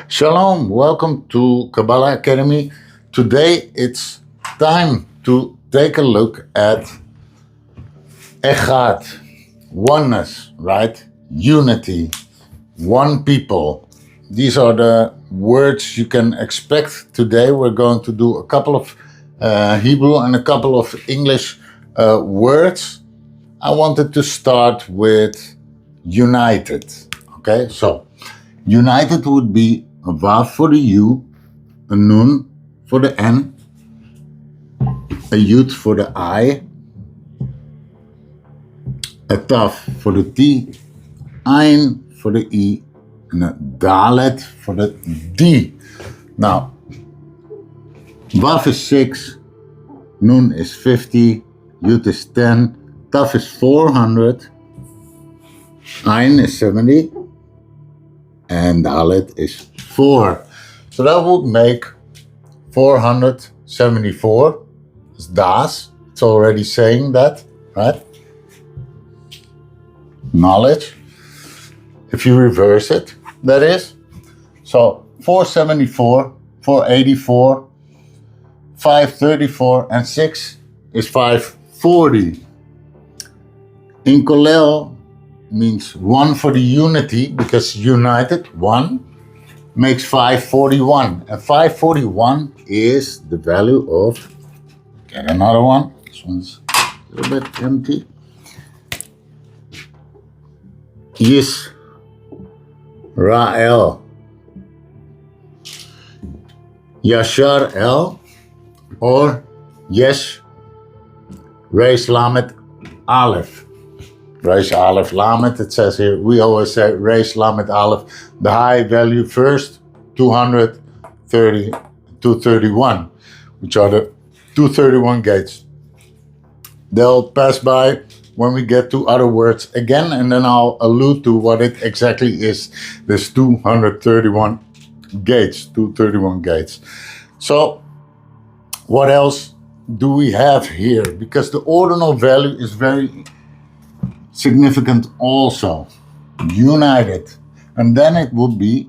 Shalom, welcome to Kabbalah Academy. Today it's time to take a look at Echad, oneness, right? Unity, one people. These are the words you can expect today. We're going to do a couple of Hebrew and a couple of English words. I wanted to start with united, okay? So, united would be a Vav for the U, a Nun for the N, a Yud for the I, a Taf for the T, Ein for the E, and a Dalet for the D. Now, Vav is 6, Nun is 50, Yud is 10, Taf is 400, Ein is 70, and Dalet is 4. So that would make 474. It's Das. It's already saying that, right? Knowledge. If you reverse it, that is. So 474, 484, 534, and 6 is 540. In Kollel means 1 for the unity, because united, 1, makes 541. And 541 is the value of, get another one, this one's a little bit empty, Yisrael, Yashar El, or Yesh Reis Lamed Aleph. Reis Aleph Lamed, it says here, we always say Reis Lamed Aleph, the high value first, 230, 231, which are the 231 gates. They'll pass by when we get to other words again, and then I'll allude to what it exactly is, this 231 gates, 231 gates. So, what else do we have here? Because the ordinal value is very significant also. United. And then it would be,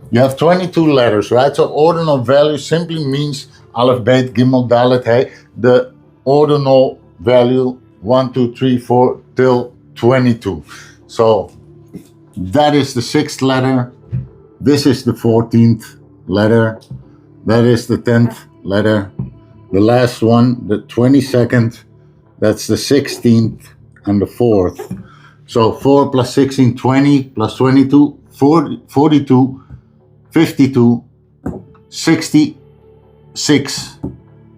you have 22 letters, right? So ordinal value simply means Aleph, Bet, Gimel, Dalet, Hey. The ordinal value 1, 2, 3, 4 till 22. So that is the 6th letter. This is the 14th letter. That is the 10th letter. The last one, the 22nd, that's the 16th. And the 4th. So 4 plus 16, 20, plus 22, 40, 42, 52, 66,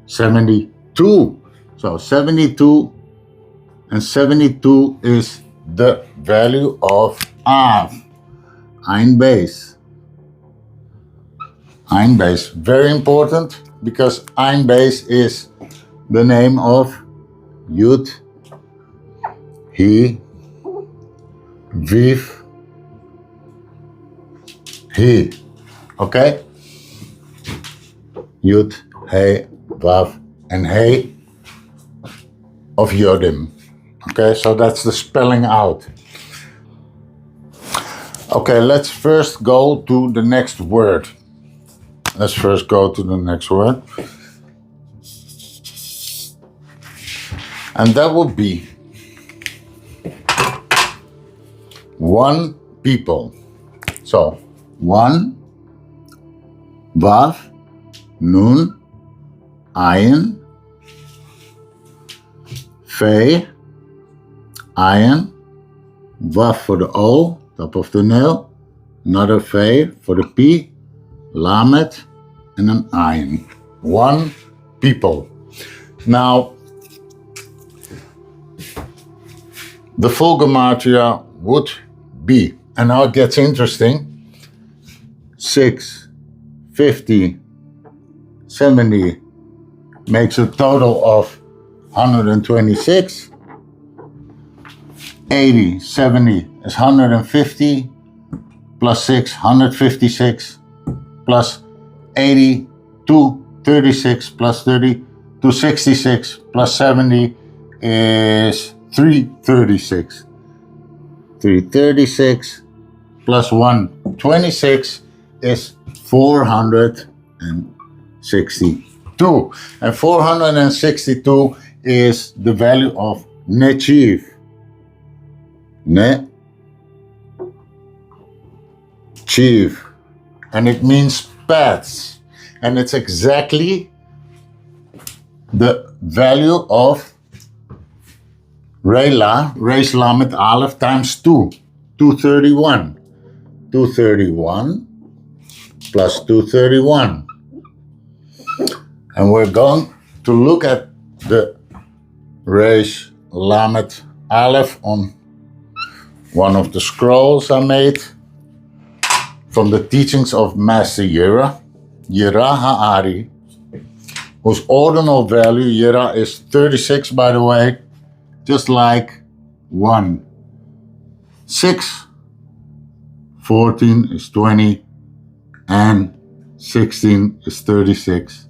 72. So 72, and 72 is the value of Av. Ein Beis. Ein Beis, very important, because Ein Beis is the name of Yud, He, Viv, He. Okay? Yud, He, Vav, and He of Yodim. Okay, so that's the spelling out. Okay, let's first go to the next word. Let's first go to the next word. And that would be one people. So, one, Vav, Nun, Ayin, Fe, Ayin, Vav for the O, top of the nail, another Fe for the P, Lamed, and an Ayin. One people. Now, the full Gematria would be, and now it gets interesting, 6, 50, 70 makes a total of 126. 80, 70 is 150, plus 6, 156, plus 80, 2, 36 plus 30, 266 plus 70 is 336. 336 plus 126 is 462. And 462 is the value of nechiv. Nechiv. And it means paths. And it's exactly the value of Reish Lamed Aleph times 2. 231. 231 plus 231. And we're going to look at the Reish Lamed Aleph on one of the scrolls I made from the teachings of Master Yirah, Yirah H'ari, whose ordinal value, Yirah, is 36, by the way, just like 1. 6, 14 is 20, and 16 is 36.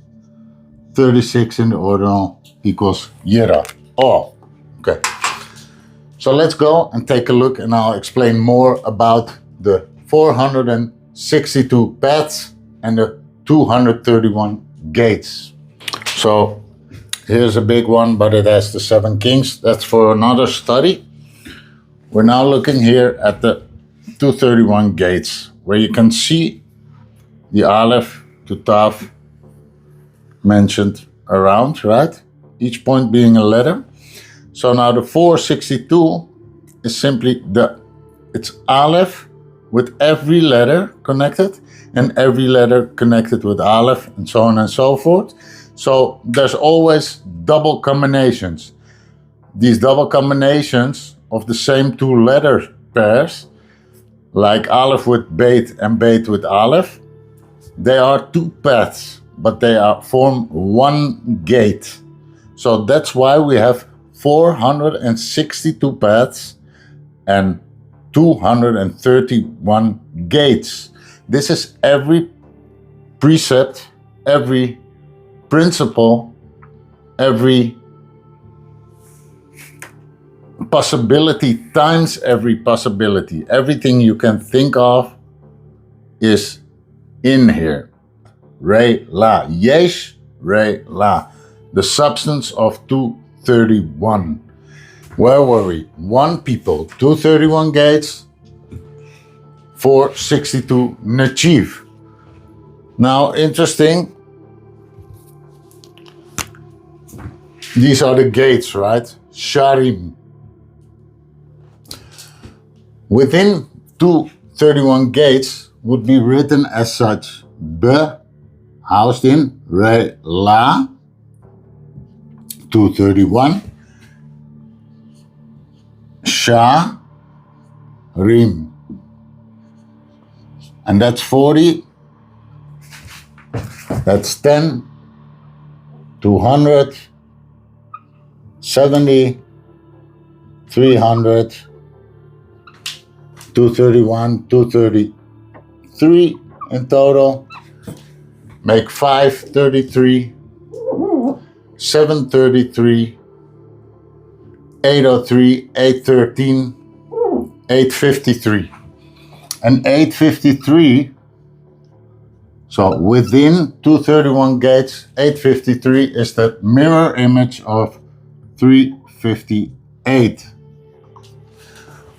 36 in the ordinal equals Yirah. Oh, okay. So let's go and take a look, and I'll explain more about the 462 paths and the 231 gates. So here's a big one, but it has the 7 kings. That's for another study. We're now looking here at the 231 gates, where you can see the Aleph to Tav mentioned around, right? Each point being a letter. So now the 462 is simply it's Aleph with every letter connected, and every letter connected with Aleph, and so on and so forth. So there's always double combinations. These double combinations of the same 2 letter pairs, like Aleph with Beit and Beit with Aleph, they are 2 paths, but they form 1 gate. So that's why we have 462 paths and 231 gates. This is every precept, every principle, every possibility times every possibility. Everything you can think of is in here. Re La. Yesh Re La. The substance of 231. Where were we? 1 people, 231 gates, 462 nechiv. Now, interesting. These are the gates, right? Sharim. Within 231 gates would be written as such: Be, housed in Re La, 231. Sha, Rim. And that's 40. That's 10. 200. 70. 300. 231. 233 in total. Make 533. 733. 803, 813, 853. And 853, so within 231 gates, 853 is the mirror image of 358,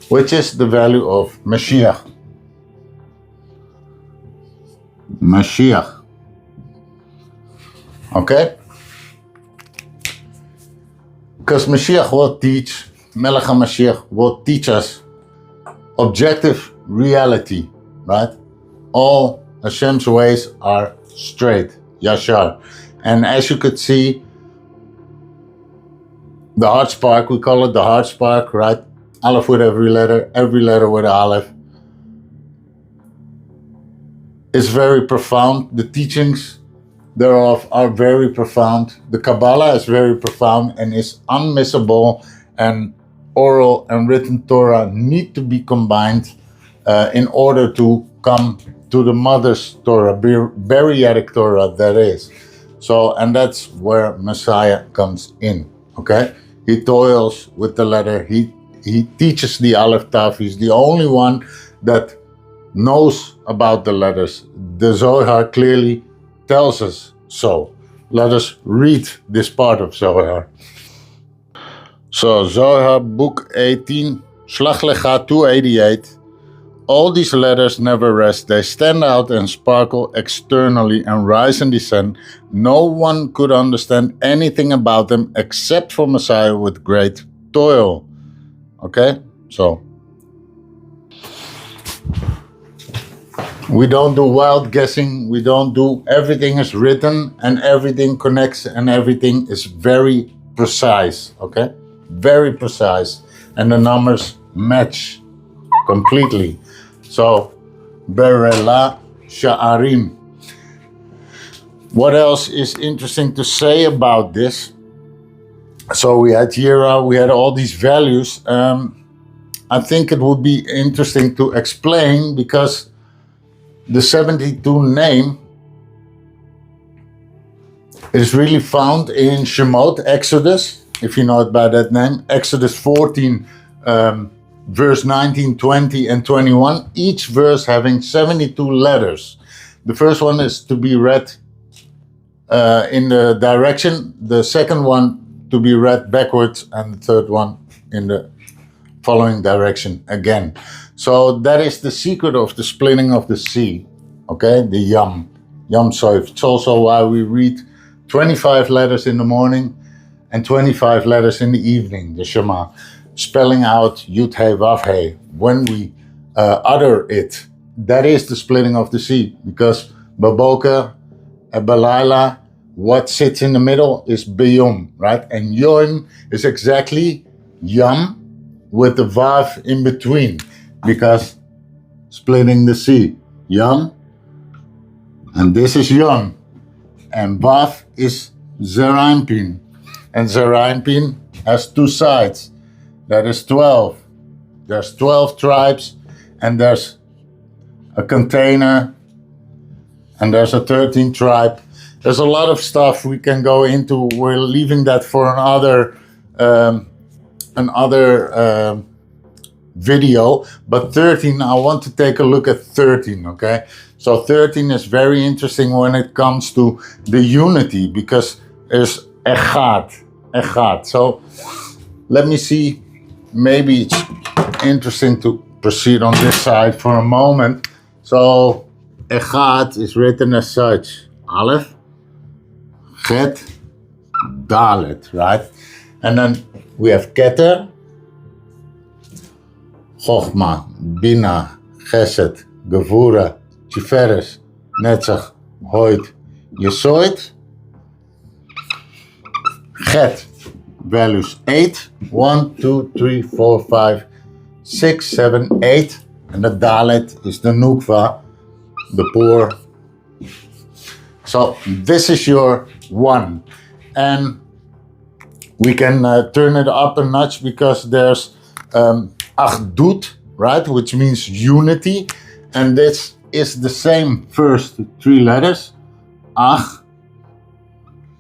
which is the value of Mashiach. Mashiach. Okay? Because Mashiach will teach, Melech HaMashiach will teach us objective reality, right? All Hashem's ways are straight, yashar. And as you could see, the heart spark, we call it the heart spark, right? Aleph with every letter with Aleph. It's very profound. The teachings thereof are very profound. The Kabbalah is very profound and is unmissable, and oral and written Torah need to be combined in order to come to the mother's Torah, Beriatic Torah, that is. So, and that's where Messiah comes in, okay? He toils with the letter. He teaches the Aleph Tav. He's the only one that knows about the letters. The Zohar clearly tells us so. Let us read this part of Zohar. So, Zohar, book 18, Shlach Lecha 288. All these letters never rest. They stand out and sparkle externally and rise and descend. No one could understand anything about them except for Messiah with great toil. Okay? So, we don't do wild guessing. We don't do, everything is written and everything connects and everything is very precise. Okay? Very precise. And the numbers match completely. So, Yirah H'ari. What else is interesting to say about this? So we had Yirah, we had all these values. I think it would be interesting to explain because the 72 name is really found in Shemot, Exodus, if you know it by that name. Exodus 14, verse 19, 20, and 21, each verse having 72 letters. The first one is to be read in the direction, the second one to be read backwards, and the third one in the following direction again. So that is the secret of the splitting of the sea, okay? The Yam Soif. It's also why we read 25 letters in the morning and 25 letters in the evening, the Shema, spelling out Yud He Vav He when we utter it. That is the splitting of the sea, because Baboker and Balayla, what sits in the middle is Biyom, right? And Yom is exactly Yam with the Vav in between, because splitting the sea, Yam, and this is Yom, and Vav is Zerampin, and Zerampin has two sides. That is 12. There's 12 tribes, and there's a container, and there's a 13th tribe. There's a lot of stuff we can go into. We're leaving that for another video. But 13, I want to take a look at 13, okay? So 13 is very interesting when it comes to the unity, because there's Echad. So let me see. Maybe it's interesting to proceed on this side for a moment. So, Echad is written as such. Aleph, Chet, Dalet, right? And then we have Keter, Chochma, Bina, Chesed, Gevura, Tiferes, Netzach, Hoid, Yesoid. Chet. Values 8, 1, 2, 3, 4, 5, 6, 7, 8. And the Dalet is the Nukva, the poor. So this is your 1. And we can turn it up a notch, because there's Achdut, right? Which means unity. And this is the same first 3 letters. Ach,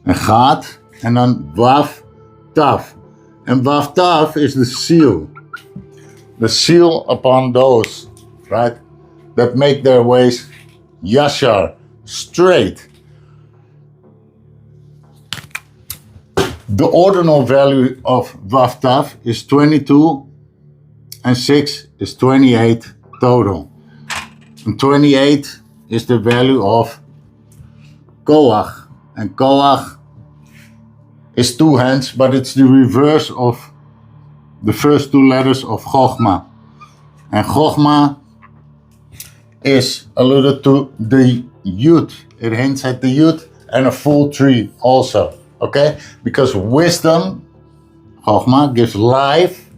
Echad, and then Vav, Tav. And Vav Tav is the seal. The seal upon those, right, that make their ways yashar, straight. The ordinal value of Vav Tav is 22, and 6 is 28 total. And 28 is the value of Koach. And Koach is 2 hands, but it's the reverse of the first 2 letters of Chochma. And Chochma is alluded to the Yud. It hints at the Yud and a full tree also, okay? Because wisdom, Chochma, gives life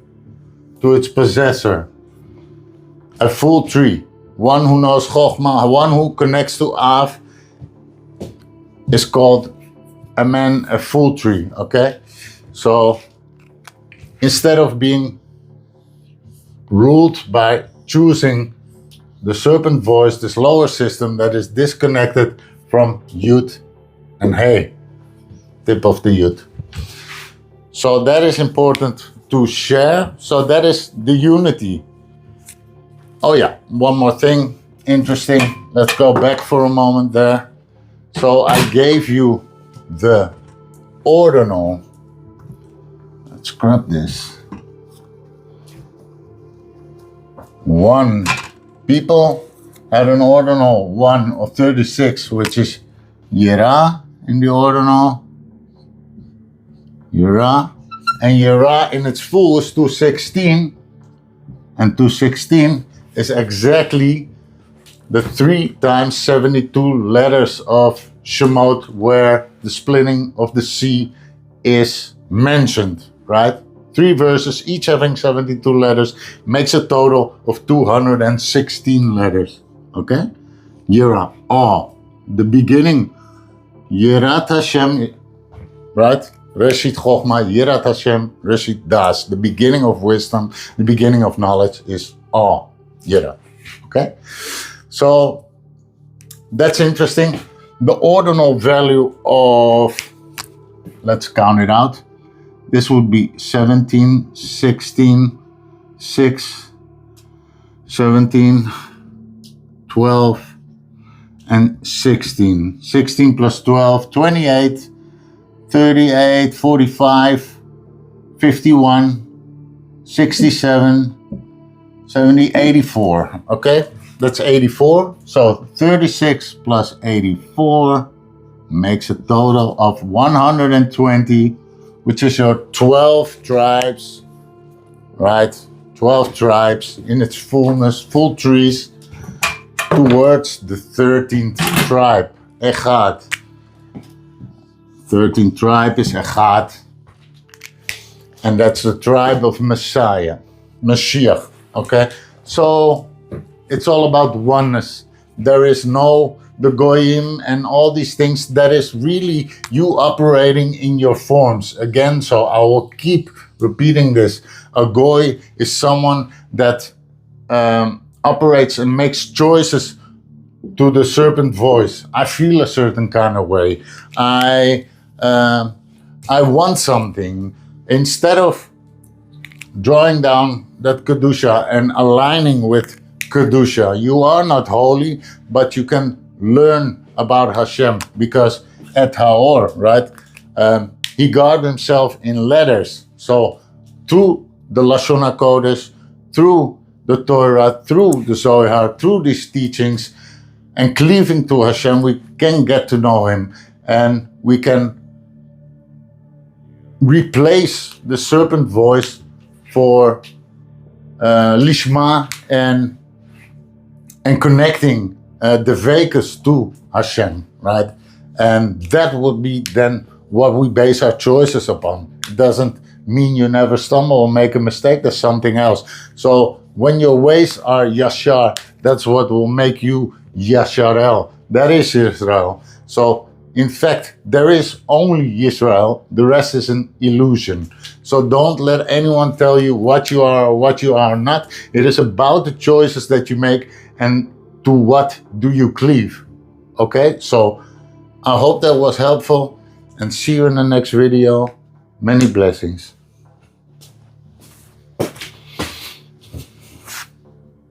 to its possessor. A full tree. One who knows Chochma, one who connects to Av, is called a full tree, okay? So instead of being ruled by choosing the serpent voice, this lower system that is disconnected from Yud and hey, tip of the yud. So that is important to share. So that is the unity. Oh yeah, one more thing interesting. Let's go back for a moment there. So I gave you the ordinal. Let's grab this. One. People had an ordinal 1 of 36, which is Yirah in the ordinal. Yirah. And Yirah in its full is 216. And 216 is exactly the 3 times 72 letters of Shemot where the splitting of the sea is mentioned, right? 3 verses, each having 72 letters, makes a total of 216 letters, okay? Yirah, awe, the beginning. Yirat Hashem, right? Reshit Chochma, Yirat Hashem, Reshit Das. The beginning of wisdom, the beginning of knowledge is awe, Yirah, okay? So, that's interesting. The ordinal value of, let's count it out. This would be 17, 16, 6, 17, 12, and 16. 16 plus 12, 28, 38, 45, 51, 67, 70, 84. Okay, that's 84. So 36 plus 84 makes a total of 120, which is your 12 tribes, right? 12 tribes in its fullness, full trees, towards the 13th tribe, Echad. 13th tribe is Echad, and that's the tribe of Messiah, Mashiach, okay? So, it's all about oneness. There is no the goyim and all these things. That is really you operating in your forms. Again, so I will keep repeating this. A goy is someone that operates and makes choices to the serpent voice. I feel a certain kind of way. I want something. Instead of drawing down that Kedusha and aligning with Kedusha, you are not holy, but you can learn about Hashem, because at Haor, right, he guarded himself in letters. So through the Lashon HaKodesh, through the Torah, through the Zohar, through these teachings, and cleaving to Hashem, we can get to know him, and we can replace the serpent voice for Lishma and connecting the Vekas to Hashem, right? And that would be then what we base our choices upon. It doesn't mean you never stumble or make a mistake. There's something else. So when your ways are Yashar, that's what will make you Yasharel. That is Israel. So in fact, there is only Israel. The rest is an illusion. So don't let anyone tell you what you are or what you are not. It is about the choices that you make and to what do you cleave. Okay, so I hope that was helpful, and see you in the next video. Many blessings.